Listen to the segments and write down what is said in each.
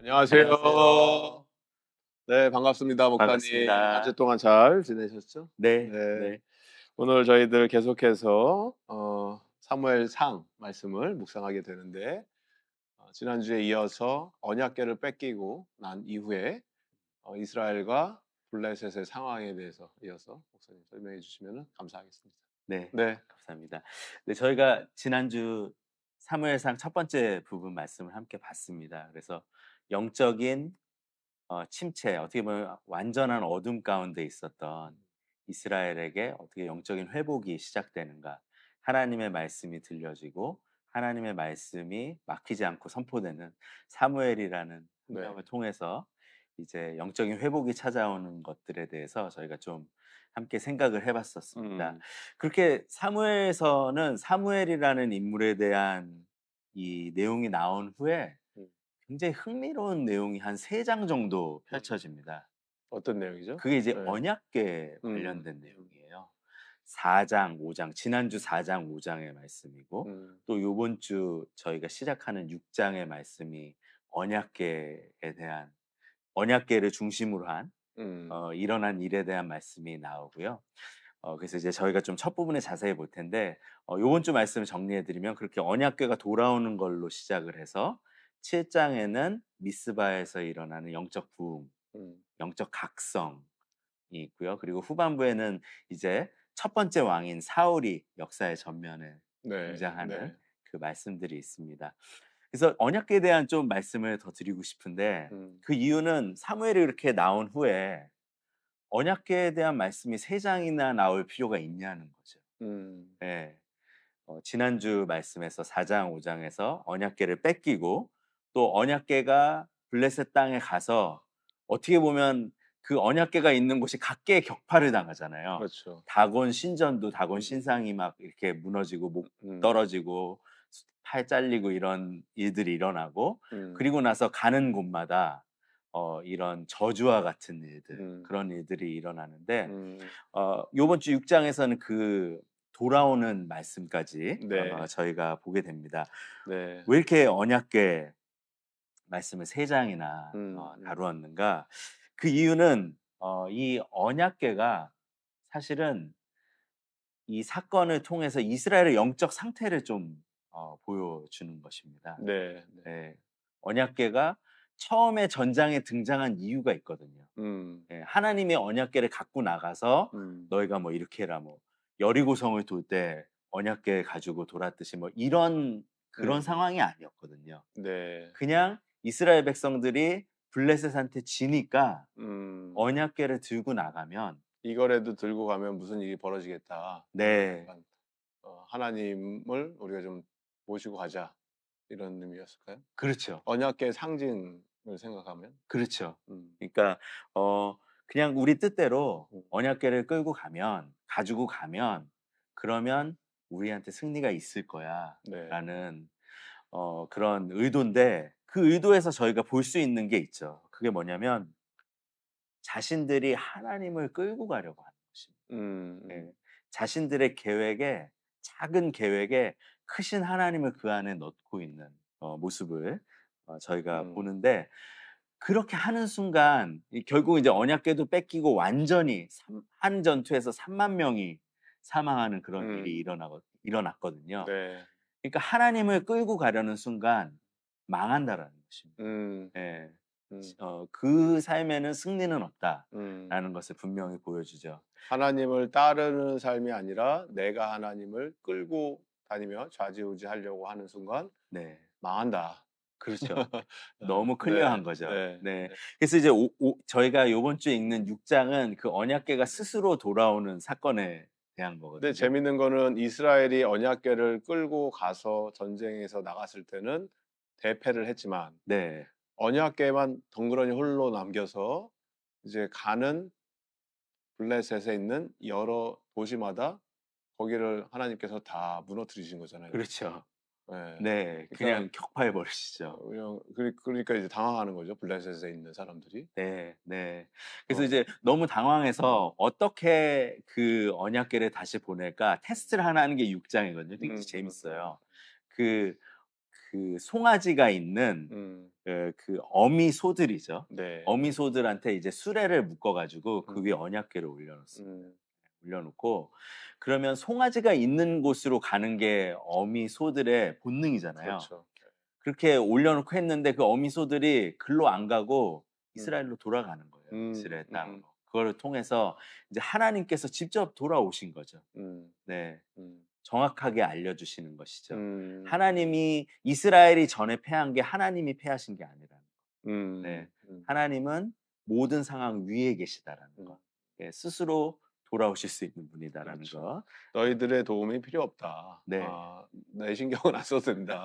안녕하세요. 안녕하세요. 네, 반갑습니다, 목사님. 한 주 반갑습니다. 동안 잘 지내셨죠? 네. 네. 네. 오늘 저희들 계속해서 사무엘상 말씀을 묵상하게 되는데, 지난주에 이어서 언약궤를 뺏기고 난 이후에 이스라엘과 블레셋의 상황에 대해서 이어서 목사님 설명해 주시면 감사하겠습니다. 네. 네. 감사합니다. 네, 저희가 지난주 사무엘상 첫 번째 부분 말씀을 함께 봤습니다. 그래서 영적인 침체, 어떻게 보면 완전한 어둠 가운데 있었던 이스라엘에게 어떻게 영적인 회복이 시작되는가. 하나님의 말씀이 들려지고 하나님의 말씀이 막히지 않고 선포되는 사무엘이라는 한 네. 명을 통해서 이제 영적인 회복이 찾아오는 것들에 대해서 저희가 좀 함께 생각을 해 봤었습니다. 음. 그렇게 사무엘에서는 사무엘이라는 인물에 대한 이 내용이 나온 후에 음. 굉장히 흥미로운 내용이 한 3장 정도 음. 펼쳐집니다. 어떤 내용이죠? 그게 이제 네. 언약궤 음. 관련된 내용이에요. 4 장, 5 장, 지난주 4 장, 5 장의 말씀이고 음. 또 요번 주 저희가 시작하는 6 장의 말씀이 언약궤에 대한 언약궤를 중심으로 한 음. 일어난 일에 대한 말씀이 나오고요. 그래서 이제 저희가 좀 첫 부분에 자세히 볼 텐데 요번 주 말씀을 정리해 드리면 그렇게 언약궤가 돌아오는 걸로 시작을 해서 7 장에는 미스바에서 일어나는 영적 부흥, 음. 영적 각성이 있고요. 그리고 후반부에는 이제 첫 번째 왕인 사울이 역사의 전면에 네. 등장하는 네. 그 말씀들이 있습니다. 그래서 언약궤에 대한 좀 말씀을 더 드리고 싶은데 음. 그 이유는 사무엘이 이렇게 나온 후에 언약궤에 대한 말씀이 3 장이나 나올 필요가 있냐는 거죠. 음. 예. 지난주 말씀에서 4 장, 5 장에서 언약궤를 뺏기고 또 언약궤가 블레셋 땅에 가서 어떻게 보면 그 언약궤가 있는 곳이 각계의 격파를 당하잖아요. 그렇죠. 다곤 신전도 다곤 음. 신상이 막 이렇게 무너지고 목 음. 떨어지고 팔 잘리고 이런 일들이 일어나고 음. 그리고 나서 가는 곳마다 이런 저주와 같은 일들 음. 그런 일들이 일어나는데 음. 요번 주 6 장에서는 그 돌아오는 말씀까지 네. 저희가 보게 됩니다. 네. 왜 이렇게 언약궤 말씀을 3 장이나 음. 다루었는가? 그 이유는 이 언약궤가 사실은 이 사건을 통해서 이스라엘의 영적 상태를 좀 보여주는 것입니다. 네. 네. 예. 언약궤가 처음에 전장에 등장한 이유가 있거든요. 음. 예. 하나님이 언약궤를 갖고 나가서 음. "너희가 뭐 이렇게 해라." 뭐 여리고성을 돌 때 언약궤 가지고 돌았듯이 뭐 이런 그런 음. 상황이 아니었거든요. 네. 그냥 이스라엘 백성들이 블레셋한테 지니까 음. 언약궤를 들고 나가면 "이거라도 들고 가면 무슨 일이 벌어지겠다." 이런 네. 약간 '하나님을 우리가 좀 모시고 가자.' 이런 의미였을까요? 그렇죠. 언약궤 상징을 생각하면? 그렇죠. 음. 그러니까 그냥 우리 뜻대로 음. 언약궤를 끌고 가면 가지고 가면 그러면 '우리한테 승리가 있을 네. 거야.'라는 그런 의도인데 그 의도에서 저희가 볼 수 있는 게 있죠. 그게 뭐냐면 자신들이 하나님을 끌고 가려고 하는 것입니다. 음. 예. 자신들의 계획에 작은 계획에 크신 하나님을 그 안에 넣고 있는 모습을 저희가 음. 보는데 그렇게 하는 순간 이 결국 이제 언약궤도 뺏기고 완전히 한 전투에서 3만 명이 사망하는 그런 일이 음. 일어났거든요. 네. 그러니까 하나님을 끌고 가려는 순간 망한다라는 것입니다. 음. 예. 음. 그 삶에는 승리는 음. 없다라는 것을 분명히 보여주죠. 하나님을 따르는 삶이 아니라 내가 하나님을 끌고 다니며 좌지우지하려고 하는 순간 네. 망한다. 그렇죠. 너무 네. 클리어한 거죠. 네. 네. 네. 그래서 이제 저희가 요번 주에 읽는 6 장은 그 언약궤가 스스로 돌아오는 사건에 대한 근데 거거든요. 재밌는 거는 이스라엘이 언약궤를 끌고 가서 전쟁에서 나갔을 때는 대패를 했지만 네. 언약궤만 덩그러니 홀로 남겨서 이제 가는 블레셋에 있는 여러 도시마다 거기를 하나님께서 다 무너뜨리신 거잖아요. 그렇죠. 예. 네. 그러니까 그냥 격파해 버리시죠. 그냥 그러니까 이제 당황하는 거죠, 블레셋에 있는 사람들이. 네. 네. 그래서 어. 이제 너무 음. 당황해서 어떻게 그 언약궤를 다시 보낼까 테스트를 하나 하는 게 6 장이거든요. 굉장히 음. 재밌어요. 그 그 송아지가 있는 음. 그 어미소들이죠. 네. 어미소들한테 이제 수레를 묶어 가지고 그 음. 위에 언약궤를 올려 놓습니다. 음. 올려 놓고 그러면 송아지가 있는 곳으로 가는 게 어미소들의 본능이잖아요. 그렇죠. 그렇게 올려 놓고 했는데 그 어미소들이 글로 안 가고 음. 이스라엘로 돌아가는 거예요, 이스라엘 땅으로. 음. 그거를 통해서 이제 하나님께서 직접 돌아오신 거죠. 음. 네. 음. 정확하게 알려 주시는 것이죠. 음. 하나님이 이스라엘이 전에 패한 게 하나님이 패하신 게 아니라는 거. 네. 음. 음. 하나님은 모든 상황 위에 계시다라는 음. 거. 예, 스스로 돌아오실 수 있는 분이다라는 그렇죠. 거. "너희들의 도움이 필요 없다. 네. 아 내 신경은 안 써도 된다."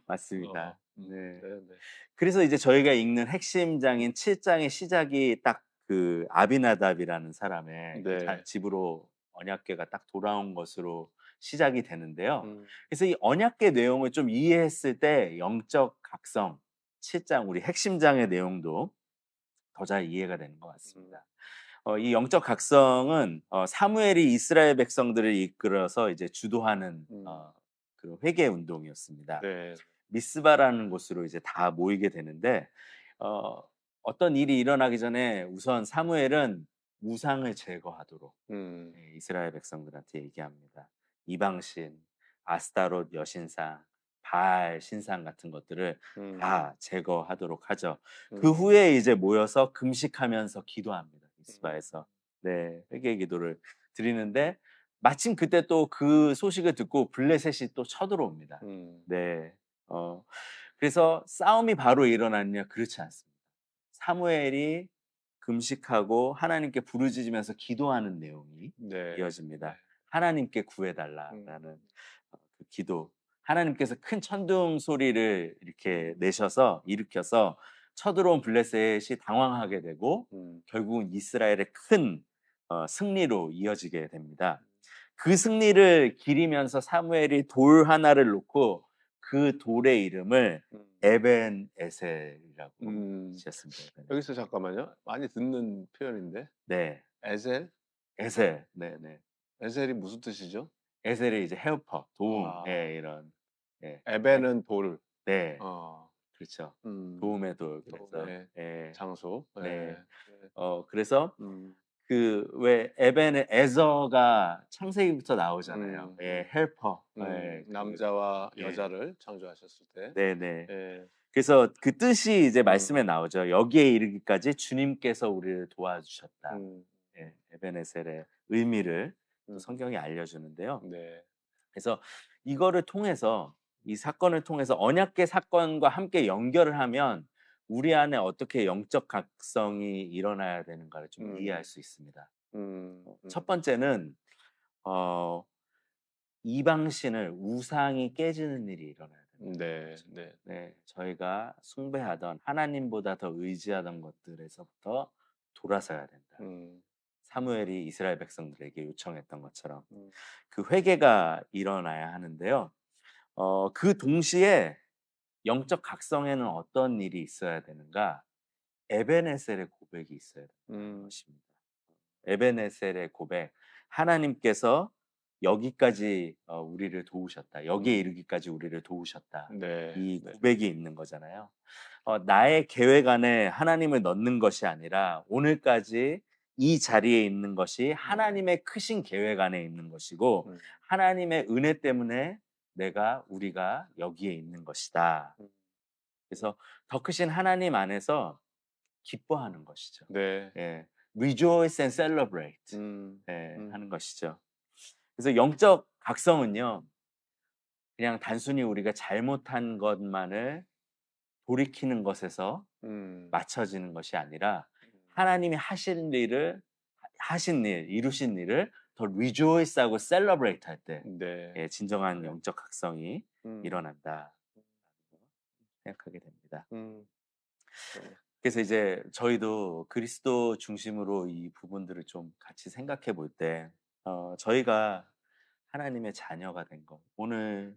맞습니다. 네. 네네. 그래서 이제 저희가 읽는 핵심장인 7 장의 시작이 딱 그 아비나답이라는 사람의 그 네. 집으로 언약궤가 딱 돌아온 것으로 시작이 되는데요. 음. 그래서 이 언약궤 내용을 좀 이해했을 때 영적 각성 7장 우리 핵심장의 내용도 더 잘 이해가 되는 것 음. 같습니다. 이 영적 각성은 사무엘이 이스라엘 백성들을 이끌어서 이제 주도하는 음. 그런 회개 운동이었습니다. 네. 미스바라는 곳으로 이제 다 모이게 되는데 어 어떤 일이 일어나기 전에 우선 사무엘은 우상을 제거하도록 음. 이스라엘 백성들한테 얘기합니다. 이방신, 아스타롯 여신상, 바알 신상 같은 것들을 음. 다 제거하도록 하죠. 그 음. 후에 이제 모여서 금식하면서 기도합니다. 음. 미스바에서. 네. 회개 기도를 드리는데 마침 그때 또 그 소식을 듣고 블레셋이 또 쳐들어옵니다. 음. 네. 어 그래서 싸움이 바로 일어났냐? 그렇지 않습니다. 사무엘이 금식하고 하나님께 부르짖으면서 기도하는 내용이 네. 네. 이어집니다. "하나님께 구해 음. 달라."라는 그 기도. 하나님께서 큰 천둥 소리를 이렇게 내셔서 일으켜서 쳐들어온 블레셋이 당황하게 되고 음. 결국은 이스라엘의 큰 승리로 이어지게 됩니다. 그 승리를 기리면서 사무엘이 돌 하나를 놓고 그 돌의 이름을 음. 에벤에셀이라고 음. 지었습니다. 에벤에셀. 여기서 잠깐만요. 많이 듣는 표현인데 네. 에셀? 에셀. 네네. 에셀이 무슨 뜻이죠? 에셀이 이제 헬퍼, 도움, 아. 예, 이런 예. 예. 에벤은 돌. 네. 어. 그렇죠. 음. 도움의 돌 그래서 도움의 예. 장소. 예. 네. 네. 그래서 음. 그 왜 에벤의 에저가 창세기부터 나오잖아요. 예. 헬퍼. 예. 남자와 예. 여자를 창조하셨을 때. 네네. 예. 그래서 그 뜻이 이제 음. 말씀에 나오죠. "여기에 이르기까지 주님께서 우리를 도와주셨다." 음. 예. 에벤에셀의 의미를 또 음. 성경이 알려주는데요. 네. 그래서 이거를 통해서 이 사건을 통해서 언약궤 사건과 함께 연결을 하면 우리 안에 어떻게 영적 각성이 일어나야 되는가를 좀 이해할 음. 수 있습니다. 첫 음. 번째는 어 이방신을 우상이 깨지는 일이 일어나야 된다는 네. 거죠. 네. 네. 저희가 숭배하던 하나님보다 더 의지하던 것들에서부터 돌아서야 된다. 음. 사무엘이 이스라엘 백성들에게 요청했던 것처럼 음. 그 회개가 일어나야 하는데요. 그 동시에 영적 각성에는 어떤 일이 있어야 되는가? 에베네셀의 고백이 있어야 된다는 음. 것입니다. 에베네셀의 고백. 하나님께서 여기까지 우리를 도우셨다. 여기에 음. 이르기까지 우리를 도우셨다. 네. 이 네. 고백이 있는 거잖아요. 나의 계획 안에 하나님을 넣는 것이 아니라 오늘까지 이 자리에 있는 것이 음. 하나님의 크신 계획 안에 있는 것이고 음. 하나님의 은혜 때문에 우리가 여기에 있는 것이다. 음. 그래서 더 크신 하나님 안에서 기뻐하는 것이죠. 네. 예. rejoice and celebrate. 음. 예, 음. 하는 것이죠. 그래서 영적 각성은요. 그냥 단순히 우리가 잘못한 것만을 돌이키는 것에서 음. 맞춰지는 것이 아니라 하나님이 하신 일, 이루신 일을 더 rejoice하고 celebrate 할 때 네. 예, 진정한 네. 영적 각성이 음. 일어난다 생각하게 됩니다. 음. 네. 그래서 이제 저희도 그리스도 중심으로 이 부분들을 좀 같이 생각해 볼 때, 저희가 하나님의 자녀가 된 것, 오늘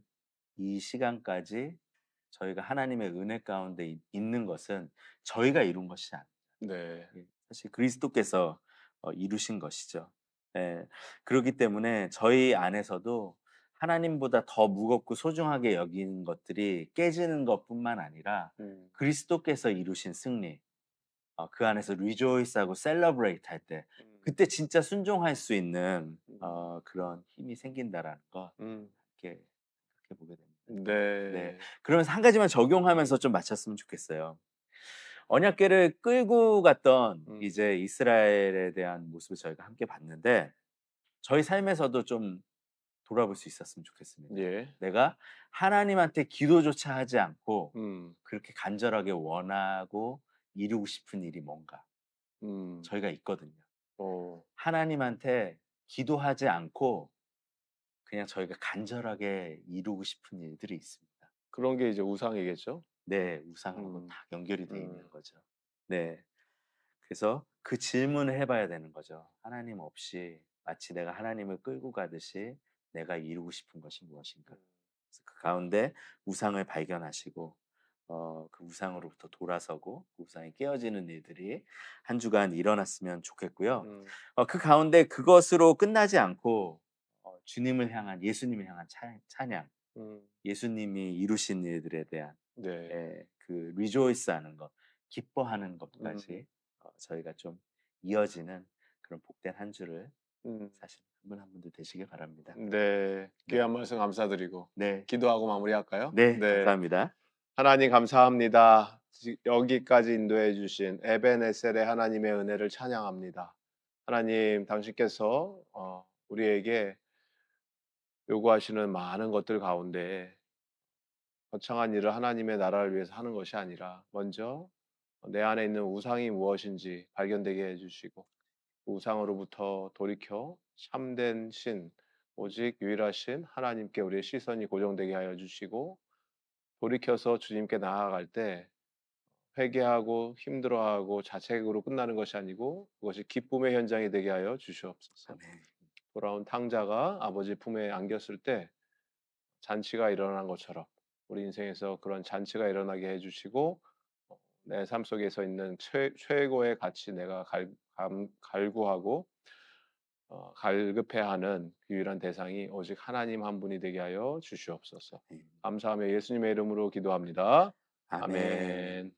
이 시간까지 저희가 하나님의 은혜 가운데 있는 것은 저희가 이룬 것이 아닙니다. 네. 예, 사실 그리스도께서 이루신 것이죠. 예, 그렇기 때문에 저희 안에서도 하나님보다 더 무겁고 소중하게 여기는 것들이 깨지는 것뿐만 아니라 음. 그리스도께서 이루신 승리, 그 안에서 rejoice하고 celebrate 할 때 음. 그때 진짜 순종할 수 있는 음. 그런 힘이 생긴다라는 거 음. 이렇게 그렇게 보게 됩니다. 네. 네. 그러면서 한 가지만 적용하면서 좀 마쳤으면 좋겠어요. 언약궤를 끌고 갔던 음. 이제 이스라엘에 대한 모습을 저희가 함께 봤는데 저희 삶에서도 좀 돌아볼 수 있었으면 좋겠습니다. 예. 내가 하나님한테 기도조차 하지 않고 음. 그렇게 간절하게 원하고 이루고 싶은 일이 뭔가 음. 저희가 있거든요. 어. 하나님한테 기도하지 않고 그냥 저희가 간절하게 이루고 싶은 일들이 있습니다. 그런 게 이제 우상이겠죠? 네. 우상하고 음. 다 연결이 돼 음. 있는 거죠. 네. 그래서 그 질문을 해 봐야 되는 거죠. 하나님 없이 마치 내가 하나님을 끌고 가듯이 내가 이루고 싶은 것이 무엇인가? 그래서 그 가운데 우상을 발견하시고 그 우상으로부터 돌아서고 그 우상이 깨어지는 일들이 한 주간 일어났으면 좋겠고요. 음. 그 가운데 그것으로 끝나지 않고 주님을 향한 예수님을 향한 찬양, 음. 예수님이 이루신 일들에 대한 네. 그 rejoice하는 것, 기뻐하는 음. 것까지 저희가 좀 이어지는 그런 복된 한 주를 음. 사실 한 분 한 분도 되시길 바랍니다. 네. 네. 귀한 말씀 감사드리고 네. 기도하고 마무리할까요? 네. 네. 감사합니다. 하나님 감사합니다. 여기까지 인도해 주신 에벤에셀의 하나님의 은혜를 찬양합니다. 하나님 당신께서 우리에게 요구하시는 많은 것들 가운데 거창한 일을 하나님의 나라를 위해서 하는 것이 아니라 먼저 내 안에 있는 우상이 무엇인지 발견되게 해 주시고 그 우상으로부터 돌이켜 참된 신 오직 유일하신 하나님께 우리의 시선이 고정되게 하여 주시고 돌이켜서 주님께 나아갈 때 회개하고 힘들어하고 자책으로 끝나는 것이 아니고 그것이 기쁨의 현장이 되게 하여 주시옵소서. 아멘. 돌아온 탕자가 아버지 품에 안겼을 때 잔치가 일어난 것처럼 우리 인생에서 그런 잔치가 일어나게 해 주시고 내 삶 속에서 있는 최고의 가치 내가 갈구하고 갈급해하는 유일한 대상이 오직 하나님 한 분이 되게 하여 주시옵소서. 감사하며 예수님의 이름으로 기도합니다. 아멘. 아멘.